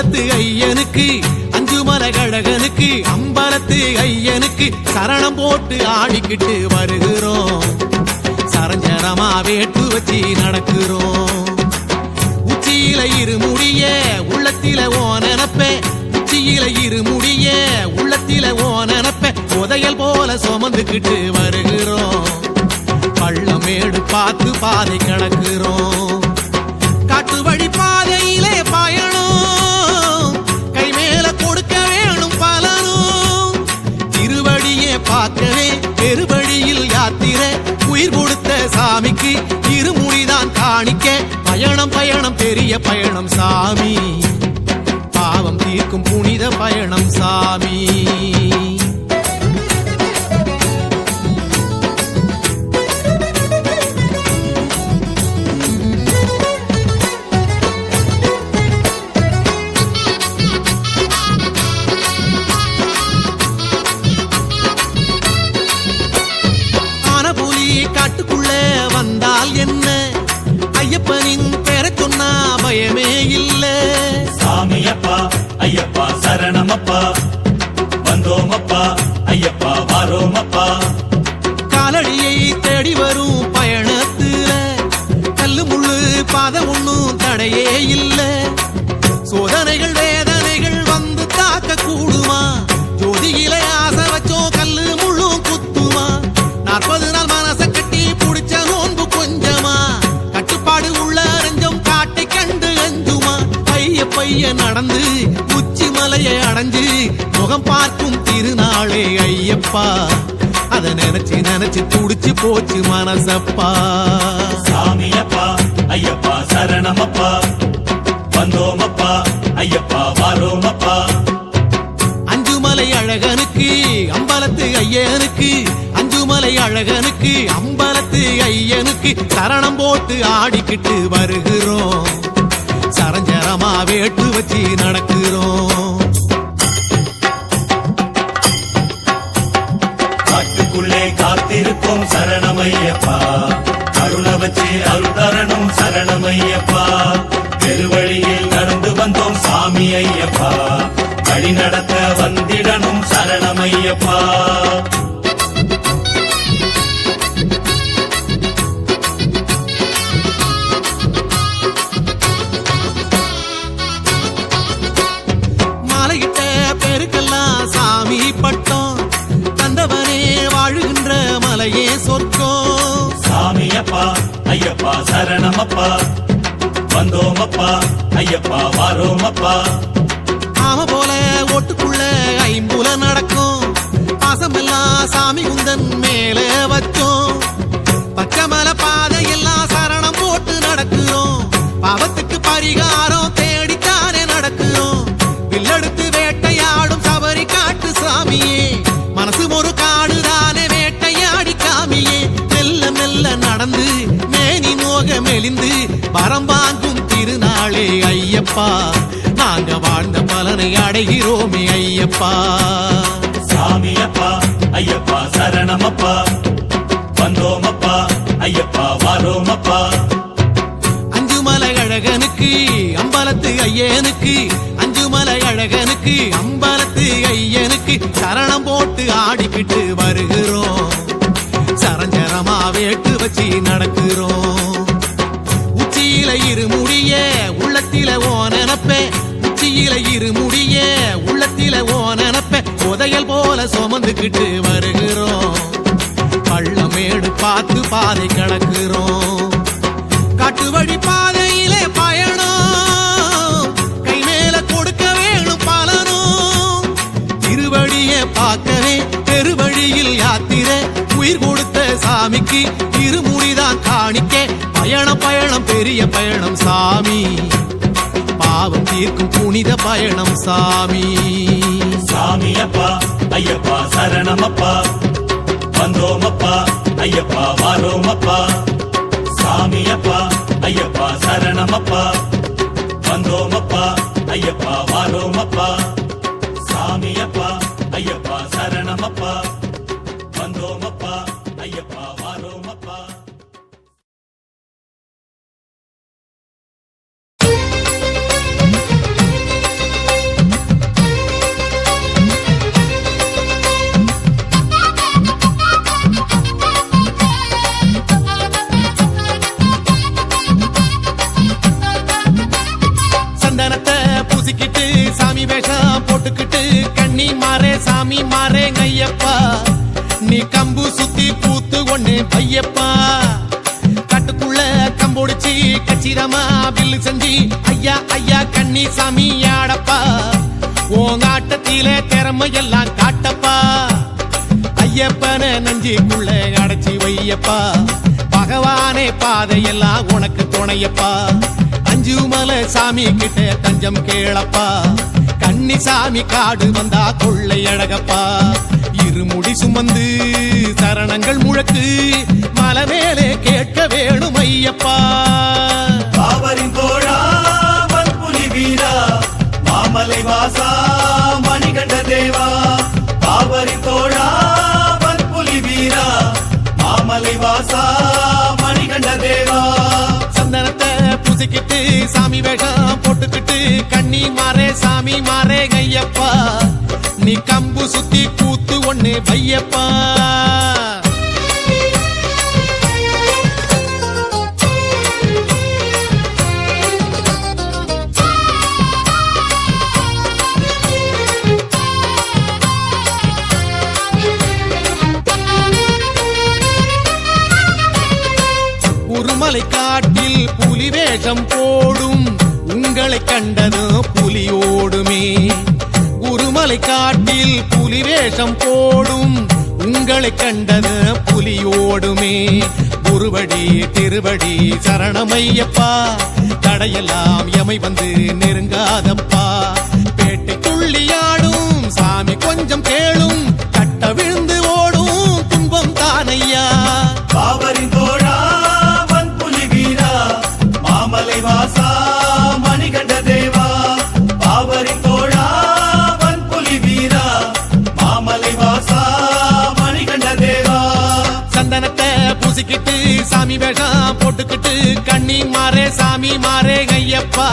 அம்பலத்து ஐயனுக்கு அஞ்சுமலை கழகனுக்கு அம்பலத்து ஐயனுக்கு சரணம் போட்டு ஆடிக்கிட்டு வருகிறோம். சரஞ்சரமா வேட்டு வச்சு நடக்கிறோம். உச்சியில இருமுடிய உள்ளத்தில ஓ நினப்ப, உச்சியில இருமுடிய உள்ளத்தில ஓ நினப்ப புதையல் போல சுமந்துக்கிட்டு வருகிறோம். பள்ளமேடு பார்த்து பாதை கடக்கிறோம். காட்டு வழி பாதையிலே பயணம், கை மேல கொடுக்க வேணும் பலனும். திருவடியே பார்க்கவே பெருவழியில் யாத்திரை, உயிர் கொடுத்த சாமிக்கு இருமுடிதான் காணிக்க. பயணம் பயணம் பெரிய பயணம் சாமி, பாவம் தீர்க்கும் புனித பயணம் சாமி. காட்டுக்குள்ள வந்தால் என்ன, ஐயப்பனின் பெற சொன்னா பயமே இல்ல. சாமியப்பா ஐயப்பா சரணமப்பா, வந்தோமப்பா ஐயப்பா வாரோமப்பா. காலடியை தேடி வரும் பயணத்துல கல்லு முள்ளு பாதை ஒண்ணும் தடையே இல்ல. சோதனைகள் வேதனைகள் வந்து தாக்க கூடுமா, ஜோதியில ஆசை வச்சோ கல்லு முள்ளும் குத்துமா. 40 நாள் மனச கட்டி புடிச்ச நோன்பு கொஞ்சமா, கட்டுப்பாடு உள்ள நெஞ்சம் காட்டை கண்டு அஞ்சுமா. பைய நடந்து உச்சி மலையை அடைஞ்சு முகம் பார்க்கும் திருநாளே ஐயப்பா, அத நினைச்சு நினைச்சு துடிச்சு போச்சு மனசப்பா. சாமியப்பா ஐயப்பா சரணமப்பா, வந்தோமப்பா ஐயப்பா வாரோமப்பா. அஞ்சுமலை அழகனுக்கு அம்பலத்து ஐயனுக்கு, அஞ்சுமலை அழகனுக்கு அம்பலத்து ஐயனுக்கு சரணம் போட்டு ஆடிக்கிட்டு வருகிறோம். சரஞ்சரமா வேட்டு வச்சு நடக்கிறோம். காட்டுக்குள்ளே காத்திருக்கும் சரணமையப்பா, கருணை வச்சு அருள் தரணும் சரணமையப்பா. பெருவழியில் நடந்து வந்தோம் சாமி ஐயப்பா, வழி நடத்த வந்திடணும் சரணமையப்பா. மாலையிட்ட பெருக்கெல்லாம் சாமி பட்டம், தந்தவனே வாழுகின்ற மலையே சொர்க்கம். சாமியப்பா ஐயப்பா சரணமப்பா, வந்தோமப்பா ஐயப்பா வாரோமப்பா. ஆம போல ஓட்டுக்குள்ள ஐம்புல நடக்கும், பாசமெல்லாம் சாமி குந்தன் மேல வச்சோம். பச்சமல பாதையெல்லாம் சரணம் போட்டு நடக்கிறோம். பாவத்துக்கு பரிகாரம் தேடித்தானே நடக்கிறோம். வில்லெடுத்து வேட்டையாடும் சபரி காட்டு சாமியே, மனசு ஒரு காடு தானே வேட்டையாடி காமியே. மெல்ல மெல்ல நடந்து மேனி நோக மெலிந்து வரம் வாங்கும் திருநாளே ஐயப்பா, நாங்க வாழ்ந்த பலனை அடைகிறோமே ஐயப்பா. சாமியப்பா ஐயப்பா சரணமப்பா, வந்தோமப்பா ஐயப்பா வாரோமப்பா. அஞ்சுமலை அழகனுக்கு அம்பலத்து ஐயனுக்கு, அஞ்சுமலை அழகனுக்கு அம்பலத்து ஐயனுக்கு சரணம் போட்டு ஆடிக்கிட்டு வருகிறோம். சரஞ்சரமா வேட்டு வச்சு நடக்கிறோம். உச்சியில இருமுடிய உள்ளத்தில ஓ நினப்ப, உச்சியில இருமுடிய உள்ளத்தில ஓ நினப்ப புதையல் போல சுமந்துக்கிட்டு வருகிறோம். பள்ளமேடு பார்த்து பாதை கடக்கிறோம். காட்டு வழி பாதையிலே பயணம், கை மேல கொடுக்க வேணும் பலனும். திருவடியை பார்க்கவே பெருவழியில் யாத்திரை, உயிர் கொடுத்த சாமிக்கு இருமுடிதான் காணிக்க. பயணம் பயணம் பெரிய பயணம் சாமி, பாவம் தீர்க்கும் புனித பயணம் சாமி. சாமியப்பா ஐயப்பா சரணமப்பா, வந்தோமப்பா ஐயப்பா வாரோமப்பா. சாமியப்பா ஐயப்பா சரணமப்பா, வந்தோமப்பா ஐயப்பா வாரோமப்பா. சாமியப்பா ஐயப்பா சரணமப்பா, வந்தோமப்பா ஐயப்பா வாரோமப்பா. சாமி மாறே ஐயப்பா நீ கம்பு சுத்தி பூத்து ஒண்ணு பையப்பா கட்டுக்குள்ள கம்பொடிச்சு கச்சிதமா பில்லு செஞ்சு ஐயா ஐயா கண்ணி சாமி ஆடப்பா உங்க ஆட்டத்திலே திறமையெல்லாம் காட்டப்பா ஐயப்பன நஞ்சிக்குள்ள அடைச்சி வையப்பா பகவானே பாதையெல்லாம் உனக்கு துணையப்பா அஞ்சுமலை சாமி கிட்ட தஞ்சம் கேளப்பா கன்னி சாமி காடு வந்தா கொள்ளை அழகப்பா இருமுடி சுமந்து சரணங்கள் முழக்கு மலை மேலே கேட்க வேணும் ஐயப்பா பாவரின் தோழா வன்புலி வீரா மாமலை வாசா மணிகண்ட தேவா பாவரின் தோழா வன்புலி வீரா மாமலை வாசா மணிகண்ட தேவா சந்தனத்தை பூசிக்கிட்டு சாமி வேஷம் போட்டுக்கிட்டு கண்ணி மாறே சாமி மாறே ஐயப்பா நீ கம்பு சுத்தி கூத்து ஒண்ணு பையப்பா உருமலை காட்டில் புலி வேஷம் போடும் உங்களை கண்டதும் புலி ஓடுமே உருமலை காட்டில் புலி வேஷம் போடும் உங்களை கண்டது புலி ஓடுமே குருவடி திருவடி சரணமையப்பா தடையெல்லாம் எமை வந்து நெருங்காதப்பா பேட்டை துள்ளியாடும் சாமி கொஞ்சம் கேளும் கட்ட விழுந்து ஓடும் துன்பம் தானையா பாவரின் தோழா வன்புலி வீரா மாமலை வாசா மணிகண்ட தேவா பாவரின் தோழா வன்புலி வீரா மாமலை வாசா மணிகண்ட தேவா சந்தனத்தை பூசிக்கிட்டு சாமி வேஷம் போட்டுக்கிட்டு கண்ணி மாறே சாமி மாறே ஐயப்பா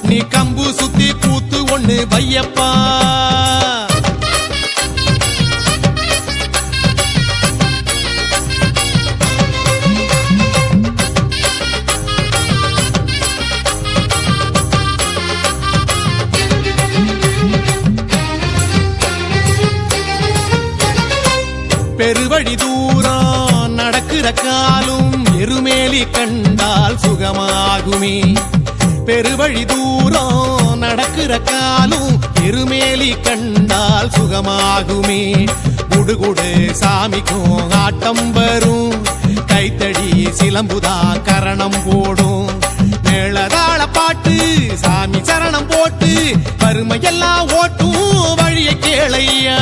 நீ கம்பு சுத்தி கூத்து ஒண்ணு பையப்பா பெருவழி தூரம் நடக்கிற காலும் எருமேலி கண்டால் சுகமாகுமே பெருவழி தூரம் நடக்கிற காலும் எருமேலி கண்டால் சுகமாகுமே குடுகுடு சாமிக்கும் ஆட்டம் வரும் கைத்தடி சிலம்புதா கரணம் போடும் மேளதாள பாட்டு சாமி சரணம் போட்டு வறுமையெல்லாம் ஓட்டும் வழியை கேளையா